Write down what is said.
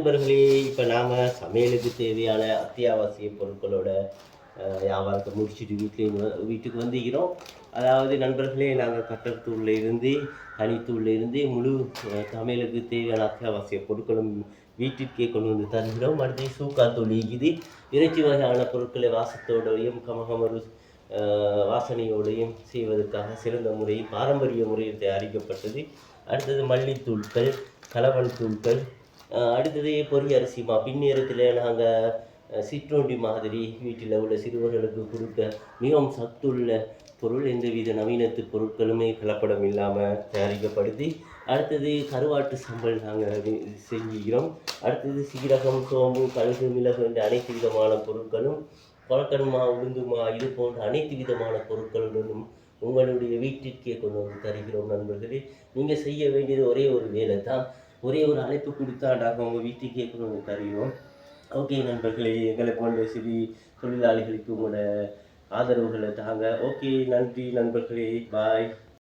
நண்பர்களே, இப்போ நாம் சமையலுக்கு தேவையான அத்தியாவசிய பொருட்களோட வியாபாரத்தை முடிச்சுட்டு வீட்டுக்கு வந்துக்கிறோம். அதாவது நண்பர்களே, நாங்கள் கட்டர்தூள்ல இருந்து தனித்தூள்ல இருந்து முழு சமையலுக்கு தேவையான அத்தியாவசிய பொருட்களும் வீட்டிற்கே கொண்டு வந்து தருகிறோம். அடுத்து சூக்காத்தூள் இருக்குது. இறைச்சி வகையான பொருட்களை வாசத்தோடையும் கமகமரு வாசனையோடையும் செய்வதற்காக சிறந்த முறையில் பாரம்பரிய முறையில் தயாரிக்கப்பட்டது. அடுத்தது மல்லித்தூள்கள், கலவன் தூள்கள், அடுத்தது பொரி அரிசிமா. பின்னேரத்தில் நாங்கள் சிற்றுண்டி மாதிரி வீட்டில் உள்ள சிறுவர்களுக்கு கொடுக்க மிகவும் சத்துள்ள பொருள். எந்தவித நவீனத்து பொருட்களுமே கலப்படம் இல்லாமல் தயாரிக்கப்படுது. அடுத்தது கருவாட்டு சம்பல் நாங்கள் செஞ்சுக்கிறோம். அடுத்தது சீரகம், சோம்பு, கழுகு, மிளகு என்ற அனைத்து விதமான பொருட்களும், கொலக்கடுமா, உளுந்துமா, இது போன்ற அனைத்து விதமான பொருட்களுடனும் உங்களுடைய வீட்டிற்கே கொண்டு வந்து தருகிறோம். நண்பர்களே, நீங்கள் செய்ய வேண்டியது ஒரே ஒரு வேலை தான். ஒரே ஒரு அழைப்பு கொடுத்தா நாங்கள் உங்கள் வீட்டுக்கே கொண்டு வந்து தருகிறோம். ஓகே நண்பர்களே, எங்களை போன்ற சிறு தொழிலாளிகளுக்கு உங்களோட ஆதரவுகளை தாங்க. ஓகே, நன்றி நண்பர்களே, பாய்.